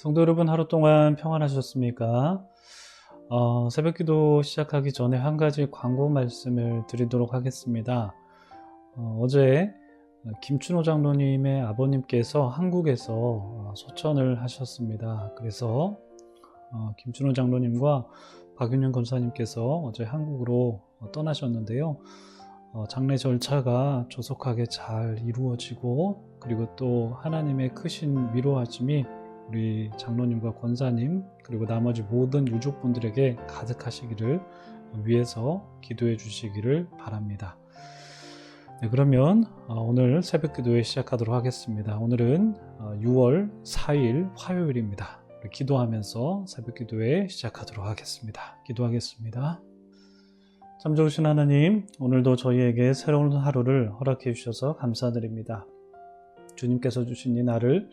성도 여러분, 하루 동안 평안하셨습니까? 새벽기도 시작하기 전에 한 가지 광고 말씀을 드리도록 하겠습니다. 어제 김춘호 장로님의 아버님께서 한국에서 소천을 하셨습니다. 그래서 김춘호 장로님과 박윤영 권사님께서 어제 한국으로 떠나셨는데요. 장례 절차가 조속하게 잘 이루어지고, 그리고 또 하나님의 크신 위로하심이 우리 장로님과 권사님 그리고 나머지 모든 유족분들에게 가득하시기를 위해서 기도해 주시기를 바랍니다. 네, 그러면 오늘 새벽기도회 시작하도록 하겠습니다. 오늘은 6월 4일 화요일입니다. 기도하면서 새벽기도회 시작하도록 하겠습니다. 기도하겠습니다. 참 좋으신 하나님, 오늘도 저희에게 새로운 하루를 허락해 주셔서 감사드립니다. 주님께서 주신 이 날을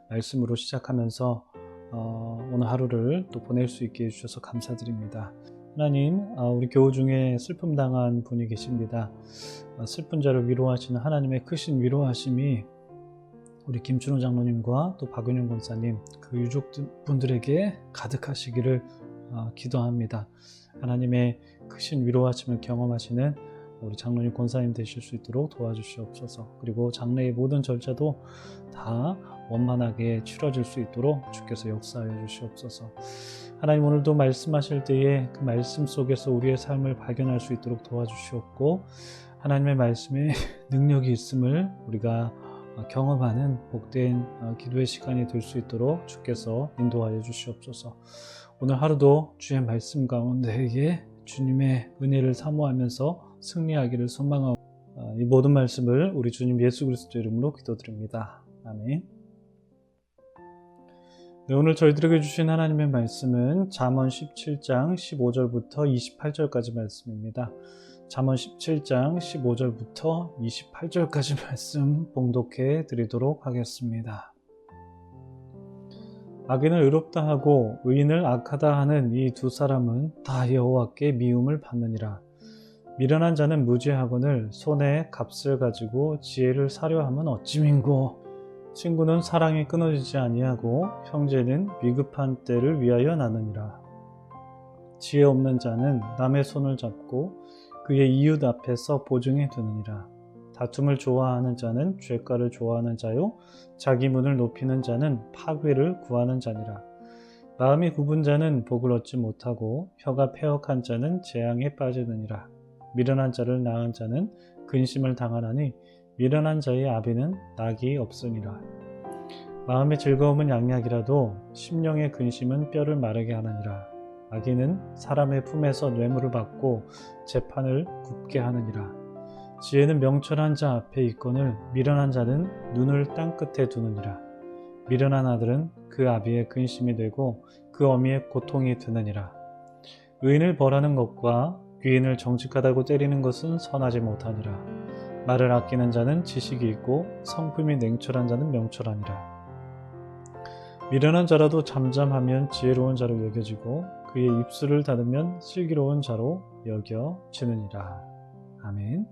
말씀으로 시작하면서 오늘 하루를 또 보낼 수 있게 해주셔서 감사드립니다. 하나님, 우리 교우 중에 슬픔 당한 분이 계십니다. 슬픈 자를 위로하시는 하나님의 크신 위로하심이 우리 김춘호 장로님과 또 박윤영 권사님, 그 유족분들에게 가득하시기를 기도합니다. 하나님의 크신 위로하심을 경험하시는 우리 장로님 권사님 되실 수 있도록 도와주시옵소서. 그리고 장례의 모든 절차도 다 원만하게 치러질 수 있도록 주께서 역사하여 주시옵소서. 하나님, 오늘도 말씀하실 때에 그 말씀 속에서 우리의 삶을 발견할 수 있도록 도와주시옵고, 하나님의 말씀에 능력이 있음을 우리가 경험하는 복된 기도의 시간이 될 수 있도록 주께서 인도하여 주시옵소서. 오늘 하루도 주의 말씀 가운데에 주님의 은혜를 사모하면서 승리하기를 소망하고, 이 모든 말씀을 우리 주님 예수 그리스도 이름으로 기도드립니다. 아멘. 네, 오늘 저희들에게 주신 하나님의 말씀은 잠언 17장 15절부터 28절까지 말씀입니다. 잠언 17장 15절부터 28절까지 말씀 봉독해 드리도록 하겠습니다. 악인을 의롭다 하고 의인을 악하다 하는 이 두 사람은 다 여호와께 미움을 받느니라. 미련한 자는 무지하거늘 손에 값을 가지고 지혜를 사려 함은 어찌민고. 친구는 사랑이 끊어지지 아니하고 형제는 위급한 때를 위하여 나느니라. 지혜 없는 자는 남의 손을 잡고 그의 이웃 앞에서 보증해 두느니라. 다툼을 좋아하는 자는 죄가를 좋아하는 자요, 자기 문을 높이는 자는 파괴를 구하는 자니라. 마음이 굽은 자는 복을 얻지 못하고 혀가 패역한 자는 재앙에 빠지느니라. 미련한 자를 낳은 자는 근심을 당하나니 미련한 자의 아비는 낙이 없으니라. 마음의 즐거움은 양약이라도 심령의 근심은 뼈를 마르게 하느니라. 악인은 사람의 품에서 뇌물을 받고 재판을 굽게 하느니라. 지혜는 명철한 자 앞에 있거늘 미련한 자는 눈을 땅끝에 두느니라. 미련한 아들은 그 아비의 근심이 되고 그 어미의 고통이 되느니라. 의인을 벌하는 것과 귀인을 정직하다고 때리는 것은 선하지 못하니라. 말을 아끼는 자는 지식이 있고 성품이 냉철한 자는 명철하니라. 미련한 자라도 잠잠하면 지혜로운 자로 여겨지고 그의 입술을 닫으면 슬기로운 자로 여겨지느니라. 아멘.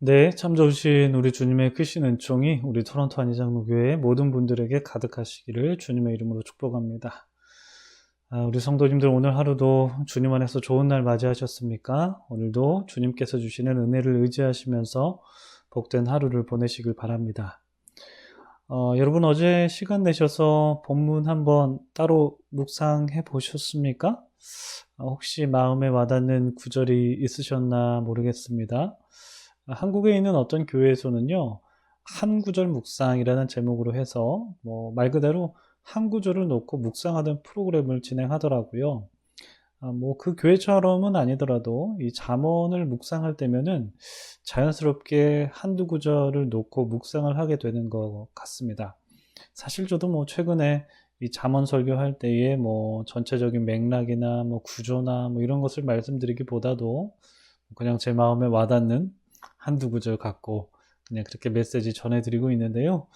네, 참 좋으신 우리 주님의 크신 은총이 우리 토론토 한의장로교회 모든 분들에게 가득하시기를 주님의 이름으로 축복합니다. 우리 성도님들, 오늘 하루도 주님 안에서 좋은 날 맞이하셨습니까? 오늘도 주님께서 주시는 은혜를 의지하시면서 복된 하루를 보내시길 바랍니다. 여러분, 어제 시간 내셔서 본문 한번 따로 묵상해 보셨습니까? 혹시 마음에 와닿는 구절이 있으셨나 모르겠습니다. 한국에 있는 어떤 교회에서는요, 한 구절 묵상이라는 제목으로 해서 말 그대로 한 구절을 놓고 묵상하는 프로그램을 진행하더라고요. 그 교회처럼은 아니더라도 이 잠언을 묵상할 때면은 자연스럽게 한두 구절을 놓고 묵상을 하게 되는 것 같습니다. 사실 저도 최근에 이 잠언 설교할 때에 전체적인 맥락이나 구조나 이런 것을 말씀드리기보다도 그냥 제 마음에 와닿는 한두 구절 갖고 그냥 그렇게 메시지 전해드리고 있는데요.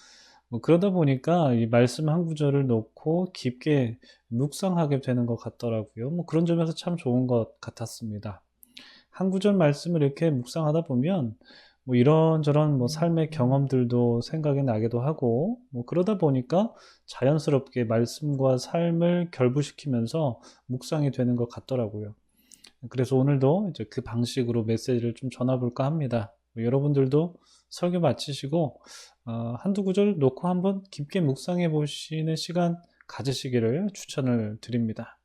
그러다 보니까 이 말씀 한 구절을 놓고 깊게 묵상하게 되는 것 같더라고요. 그런 점에서 참 좋은 것 같았습니다. 한 구절 말씀을 이렇게 묵상하다 보면 뭐 이런저런 뭐 삶의 경험들도 생각이 나기도 하고, 뭐 그러다 보니까 자연스럽게 말씀과 삶을 결부시키면서 묵상이 되는 것 같더라고요. 그래서 오늘도 이제 그 방식으로 메시지를 좀 전해볼까 합니다. 뭐 여러분들도 설교 마치시고 한두 구절 놓고 한번 깊게 묵상해 보시는 시간 가지시기를 추천을 드립니다.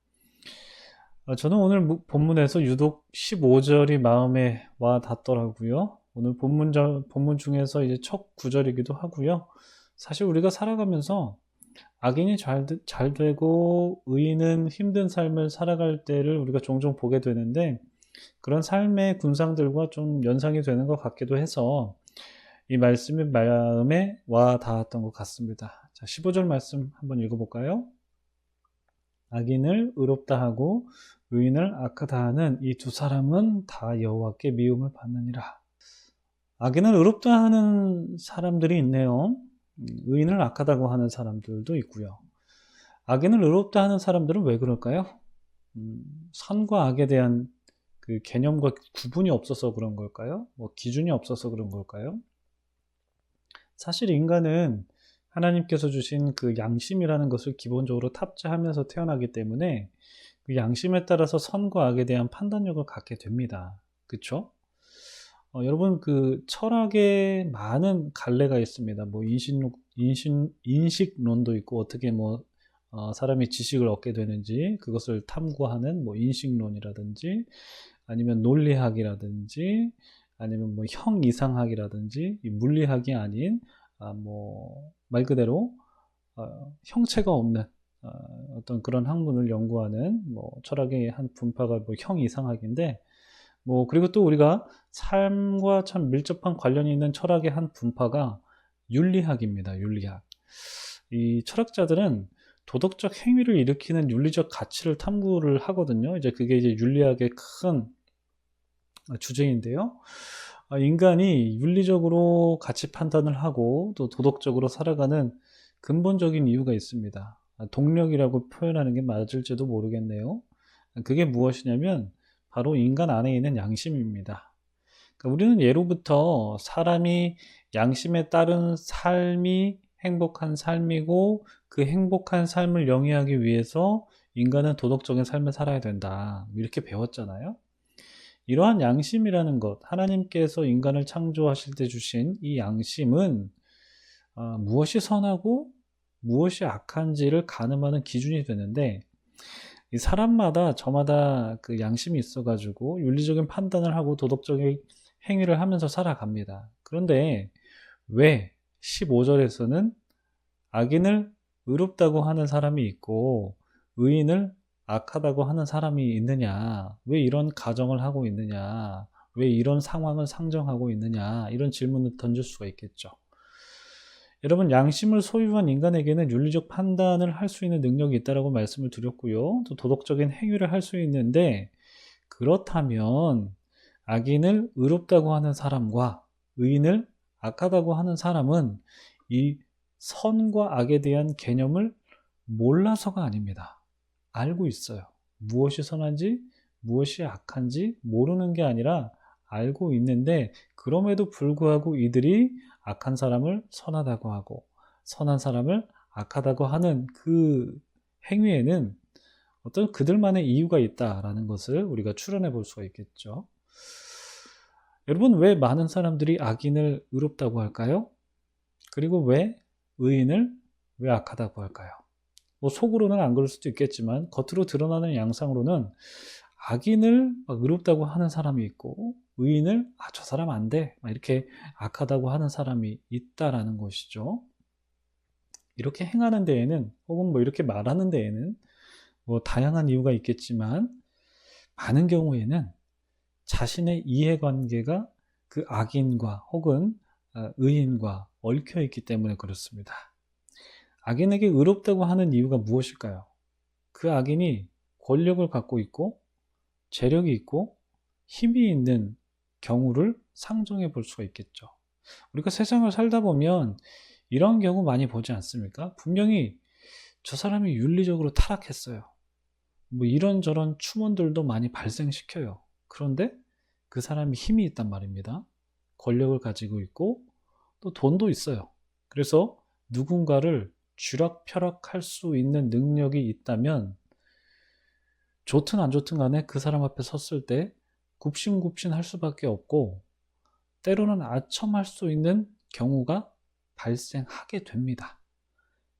저는 오늘 본문에서 유독 15절이 마음에 와 닿더라고요. 오늘 본문 중에서 이제 첫 구절이기도 하고요. 사실 우리가 살아가면서 악인이 잘 되고 의인은 힘든 삶을 살아갈 때를 우리가 종종 보게 되는데, 그런 삶의 군상들과 좀 연상이 되는 것 같기도 해서 이 말씀이 마음에 와 닿았던 것 같습니다. 자, 15절 말씀 한번 읽어볼까요? 악인을 의롭다 하고 의인을 악하다 하는 이 두 사람은 다 여호와께 미움을 받느니라. 악인을 의롭다 하는 사람들이 있네요. 의인을 악하다고 하는 사람들도 있고요. 악인을 의롭다 하는 사람들은 왜 그럴까요? 선과 악에 대한 그 개념과 구분이 없어서 그런 걸까요? 뭐 기준이 없어서 그런 걸까요? 사실 인간은 하나님께서 주신 그 양심이라는 것을 기본적으로 탑재하면서 태어나기 때문에 그 양심에 따라서 선과 악에 대한 판단력을 갖게 됩니다. 그렇죠? 여러분 그 철학에 많은 갈래가 있습니다. 뭐 인식론도 있고, 어떻게 뭐 사람이 지식을 얻게 되는지 그것을 탐구하는 뭐 인식론이라든지, 아니면 논리학이라든지, 아니면 뭐 형이상학이라든지, 이 물리학이 아닌 뭐 말 그대로 형체가 없는 어떤 그런 학문을 연구하는 뭐 철학의 한 분파가 뭐 형이상학인데, 뭐 그리고 또 우리가 삶과 참 밀접한 관련이 있는 철학의 한 분파가 윤리학입니다. 윤리학. 이 철학자들은 도덕적 행위를 일으키는 윤리적 가치를 탐구를 하거든요. 이제 그게 이제 윤리학의 큰 주제인데요. 인간이 윤리적으로 가치 판단을 하고 또 도덕적으로 살아가는 근본적인 이유가 있습니다. 동력이라고 표현하는 게 맞을지도 모르겠네요. 그게 무엇이냐면 바로 인간 안에 있는 양심입니다. 그러니까 우리는 예로부터 사람이 양심에 따른 삶이 행복한 삶이고, 그 행복한 삶을 영위하기 위해서 인간은 도덕적인 삶을 살아야 된다, 이렇게 배웠잖아요. 이러한 양심이라는 것, 하나님께서 인간을 창조하실 때 주신 이 양심은 무엇이 선하고 무엇이 악한지를 가늠하는 기준이 되는데, 이 사람마다 저마다 그 양심이 있어가지고 윤리적인 판단을 하고 도덕적인 행위를 하면서 살아갑니다. 그런데 왜 15절에서는 악인을 의롭다고 하는 사람이 있고 의인을 악하다고 하는 사람이 있느냐, 왜 이런 가정을 하고 있느냐, 왜 이런 상황을 상정하고 있느냐, 이런 질문을 던질 수가 있겠죠. 여러분, 양심을 소유한 인간에게는 윤리적 판단을 할 수 있는 능력이 있다고 말씀을 드렸고요. 또 도덕적인 행위를 할 수 있는데, 그렇다면 악인을 의롭다고 하는 사람과 의인을 악하다고 하는 사람은 이 선과 악에 대한 개념을 몰라서가 아닙니다. 알고 있어요. 무엇이 선한지 무엇이 악한지 모르는 게 아니라 알고 있는데, 그럼에도 불구하고 이들이 악한 사람을 선하다고 하고 선한 사람을 악하다고 하는 그 행위에는 어떤 그들만의 이유가 있다라는 것을 우리가 추론해 볼 수가 있겠죠. 여러분, 왜 많은 사람들이 악인을 의롭다고 할까요? 그리고 왜 의인을 왜 악하다고 할까요? 뭐 속으로는 안 그럴 수도 있겠지만 겉으로 드러나는 양상으로는 악인을 막 의롭다고 하는 사람이 있고, 의인을 저 사람 안 돼, 막 이렇게 악하다고 하는 사람이 있다라는 것이죠. 이렇게 행하는 데에는, 혹은 뭐 이렇게 말하는 데에는 뭐 다양한 이유가 있겠지만, 많은 경우에는 자신의 이해관계가 그 악인과 혹은 의인과 얽혀 있기 때문에 그렇습니다. 악인에게 의롭다고 하는 이유가 무엇일까요? 그 악인이 권력을 갖고 있고 재력이 있고 힘이 있는 경우를 상정해 볼 수가 있겠죠. 우리가 세상을 살다 보면 이런 경우 많이 보지 않습니까? 분명히 저 사람이 윤리적으로 타락했어요. 뭐 이런저런 추문들도 많이 발생시켜요. 그런데 그 사람이 힘이 있단 말입니다. 권력을 가지고 있고 또 돈도 있어요. 그래서 누군가를 쥐락펴락할 수 있는 능력이 있다면 좋든 안 좋든 간에 그 사람 앞에 섰을 때 굽신굽신할 수밖에 없고 때로는 아첨할 수 있는 경우가 발생하게 됩니다.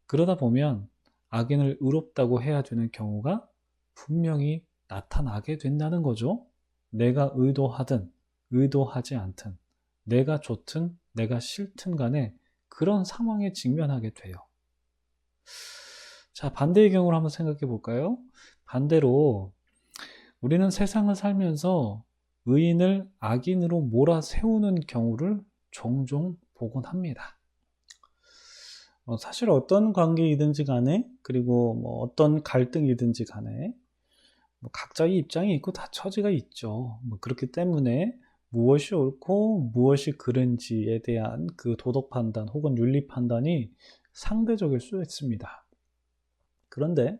그러다 보면 악인을 의롭다고 해야 되는 경우가 분명히 나타나게 된다는 거죠. 내가 의도하든 의도하지 않든 내가 좋든 내가 싫든 간에 그런 상황에 직면하게 돼요. 자, 반대의 경우를 한번 생각해 볼까요? 반대로 우리는 세상을 살면서 의인을 악인으로 몰아세우는 경우를 종종 보곤 합니다. 사실 어떤 관계이든지 간에 그리고 어떤 갈등이든지 간에 각자의 입장이 있고 다 처지가 있죠. 그렇기 때문에 무엇이 옳고 무엇이 그른지에 대한 그 도덕 판단 혹은 윤리 판단이 상대적일 수 있습니다. 그런데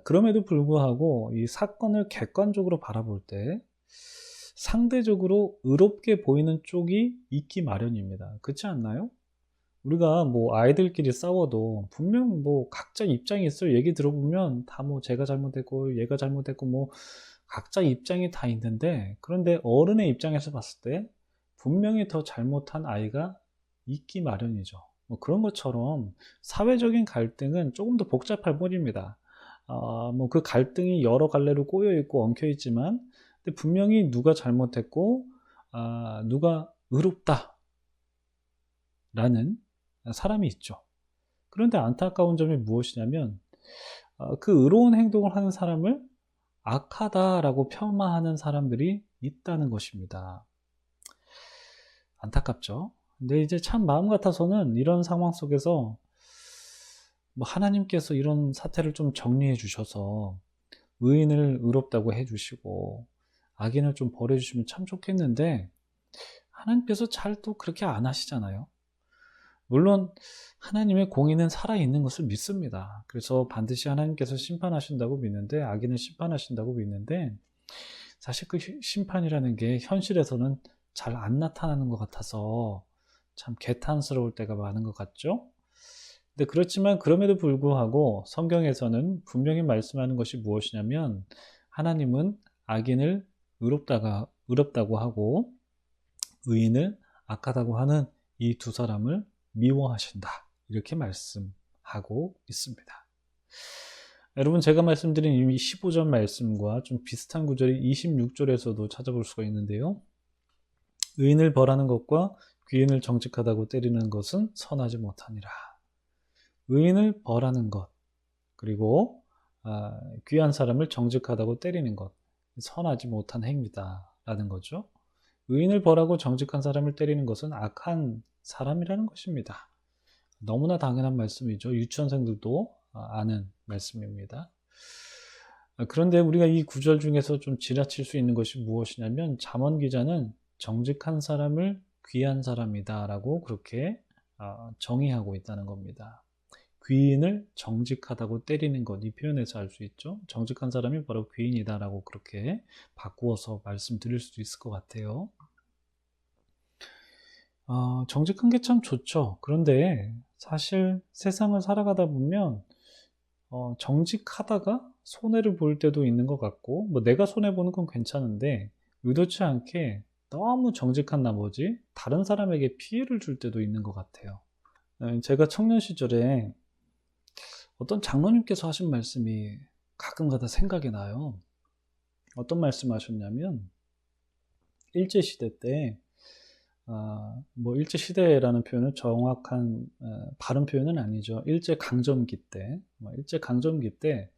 그럼에도 불구하고 이 사건을 객관적으로 바라볼 때 상대적으로 의롭게 보이는 쪽이 있기 마련입니다. 그렇지 않나요? 우리가 아이들끼리 싸워도 분명 각자 입장이 있어요. 얘기 들어보면 다 제가 잘못했고 얘가 잘못했고 각자 입장이 다 있는데, 그런데 어른의 입장에서 봤을 때 분명히 더 잘못한 아이가 있기 마련이죠. 그런 것처럼 사회적인 갈등은 조금 더 복잡할 뿐입니다. 그 갈등이 여러 갈래로 꼬여 있고 엉켜 있지만 근데 분명히 누가 잘못했고 누가 의롭다 라는 사람이 있죠. 그런데 안타까운 점이 무엇이냐면 그 의로운 행동을 하는 사람을 악하다라고 폄하하는 사람들이 있다는 것입니다. 안타깝죠. 근데 이제 참 마음 같아서는 이런 상황 속에서 하나님께서 이런 사태를 좀 정리해 주셔서 의인을 의롭다고 해 주시고 악인을 좀 벌해 주시면 참 좋겠는데 하나님께서 잘 또 그렇게 안 하시잖아요. 물론 하나님의 공의는 살아있는 것을 믿습니다. 그래서 반드시 하나님께서 심판하신다고 믿는데, 악인을 심판하신다고 믿는데, 사실 그 심판이라는 게 현실에서는 잘 안 나타나는 것 같아서 참 개탄스러울 때가 많은 것 같죠? 근데 그렇지만 그럼에도 불구하고 성경에서는 분명히 말씀하는 것이 무엇이냐면 하나님은 악인을 의롭다고 하고 의인을 악하다고 하는 이 두 사람을 미워하신다, 이렇게 말씀하고 있습니다. 여러분, 제가 말씀드린 이 15절 말씀과 좀 비슷한 구절이 26절에서도 찾아볼 수가 있는데요. 의인을 벌하는 것과 귀인을 정직하다고 때리는 것은 선하지 못하니라. 의인을 벌하는 것, 그리고 귀한 사람을 정직하다고 때리는 것, 선하지 못한 행위다 라는 거죠. 의인을 벌하고 정직한 사람을 때리는 것은 악한 사람이라는 것입니다. 너무나 당연한 말씀이죠. 유치원생들도 아는 말씀입니다. 그런데 우리가 이 구절 중에서 좀 지나칠 수 있는 것이 무엇이냐면 잠언 기자는 정직한 사람을 귀한 사람이다 라고 그렇게 정의하고 있다는 겁니다. 귀인을 정직하다고 때리는 것, 이 표현에서 알 수 있죠. 정직한 사람이 바로 귀인이다 라고 그렇게 바꾸어서 말씀드릴 수도 있을 것 같아요. 정직한 게 참 좋죠. 그런데 사실 세상을 살아가다 보면 정직하다가 손해를 볼 때도 있는 것 같고, 내가 손해보는 건 괜찮은데 의도치 않게 너무 정직한 나머지 다른 사람에게 피해를 줄 때도 있는 것 같아요. 제가 청년 시절에 어떤 장로님께서 하신 말씀이 가끔가다 생각이 나요. 어떤 말씀 하셨냐면 일제시대 때 일제시대라는 표현은 정확한 바른 표현은 아니죠. 일제강점기 때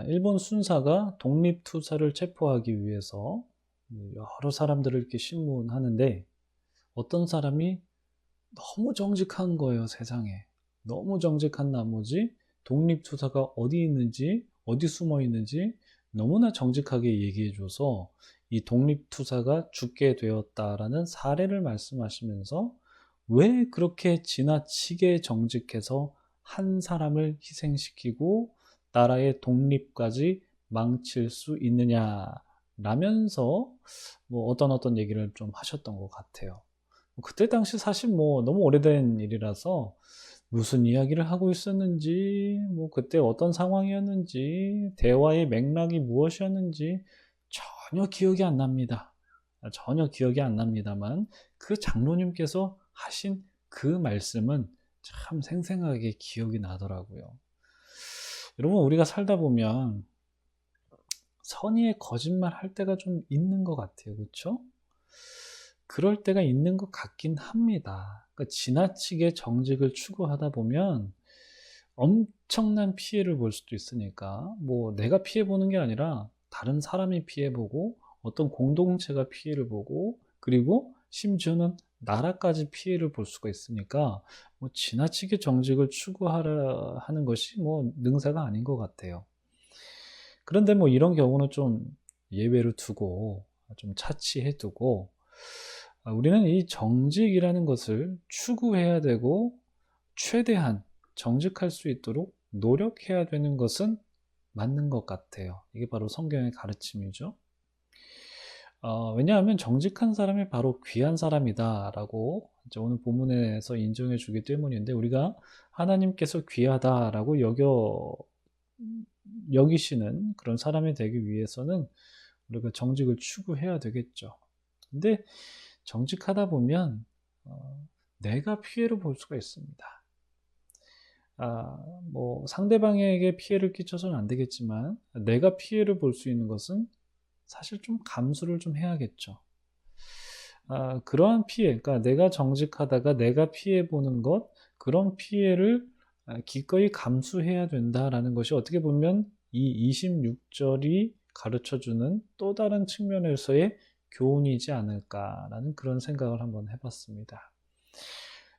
일본 순사가 독립투사를 체포하기 위해서 여러 사람들을 이렇게 신문하는데 어떤 사람이 너무 정직한 거예요, 세상에. 너무 정직한 나머지 독립투사가 어디 있는지, 어디 숨어 있는지 너무나 정직하게 얘기해줘서 이 독립투사가 죽게 되었다라는 사례를 말씀하시면서 왜 그렇게 지나치게 정직해서 한 사람을 희생시키고 나라의 독립까지 망칠 수 있느냐 라면서 뭐 어떤 얘기를 좀 하셨던 것 같아요. 그때 당시 사실 뭐 너무 오래된 일이라서 무슨 이야기를 하고 있었는지, 뭐 그때 어떤 상황이었는지, 대화의 맥락이 무엇이었는지 전혀 기억이 안 납니다. 전혀 기억이 안 납니다만 그 장로님께서 하신 그 말씀은 참 생생하게 기억이 나더라고요. 여러분, 우리가 살다 보면 선의의 거짓말 할 때가 좀 있는 것 같아요. 그렇죠? 그럴 때가 있는 것 같긴 합니다. 그러니까 지나치게 정직을 추구하다 보면 엄청난 피해를 볼 수도 있으니까, 뭐 내가 피해 보는 게 아니라 다른 사람이 피해 보고 어떤 공동체가 피해를 보고 그리고 심지어는 나라까지 피해를 볼 수가 있으니까 뭐 지나치게 정직을 추구하라 하는 것이 뭐 능사가 아닌 것 같아요. 그런데 뭐 이런 경우는 좀 예외로 두고 좀 차치해 두고, 우리는 이 정직이라는 것을 추구해야 되고 최대한 정직할 수 있도록 노력해야 되는 것은 맞는 것 같아요. 이게 바로 성경의 가르침이죠. 왜냐하면 정직한 사람이 바로 귀한 사람이다라고 이제 오늘 본문에서 인정해 주기 때문인데, 우리가 하나님께서 귀하다라고 여기시는 그런 사람이 되기 위해서는 우리가 정직을 추구해야 되겠죠. 근데 정직하다 보면 내가 피해를 볼 수가 있습니다. 뭐 상대방에게 피해를 끼쳐서는 안 되겠지만 내가 피해를 볼 수 있는 것은 사실 좀 감수를 좀 해야겠죠. 그러한 피해, 그러니까 내가 정직하다가 내가 피해 보는 것, 그런 피해를 기꺼이 감수해야 된다라는 것이 어떻게 보면 이 26절이 가르쳐주는 또 다른 측면에서의 교훈이지 않을까라는 그런 생각을 한번 해봤습니다.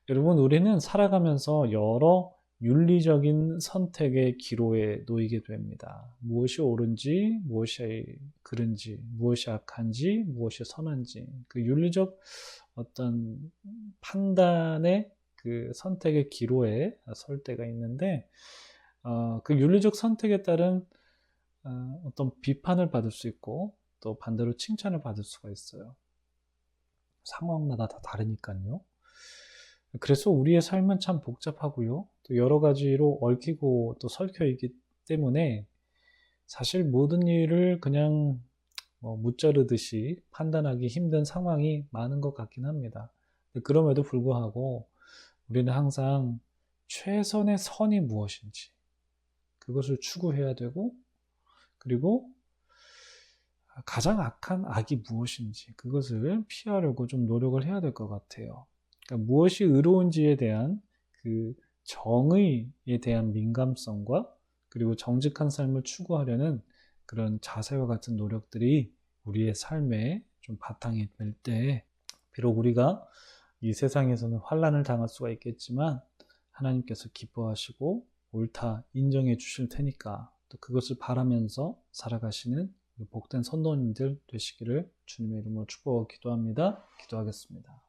여러분, 우리는 살아가면서 여러 윤리적인 선택의 기로에 놓이게 됩니다. 무엇이 옳은지, 무엇이 그른지, 무엇이 악한지, 무엇이 선한지, 그 윤리적 어떤 판단의 그 선택의 기로에 설 때가 있는데, 그 윤리적 선택에 따른 어떤 비판을 받을 수 있고 또 반대로 칭찬을 받을 수가 있어요. 상황마다 다 다르니까요. 그래서 우리의 삶은 참 복잡하고요. 또 여러 가지로 얽히고 또 설켜 있기 때문에 사실 모든 일을 그냥 무자르듯이 판단하기 힘든 상황이 많은 것 같긴 합니다. 그럼에도 불구하고 우리는 항상 최선의 선이 무엇인지 그것을 추구해야 되고, 그리고 가장 악한 악이 무엇인지 그것을 피하려고 좀 노력을 해야 될 것 같아요. 그러니까 무엇이 의로운지에 대한 그 정의에 대한 민감성과 그리고 정직한 삶을 추구하려는 그런 자세와 같은 노력들이 우리의 삶에 좀 바탕이 될 때, 비록 우리가 이 세상에서는 환난을 당할 수가 있겠지만 하나님께서 기뻐하시고 옳다 인정해 주실 테니까 또 그것을 바라면서 살아가시는 복된 선도님들 되시기를 주님의 이름으로 축복하고 기도합니다. 기도하겠습니다.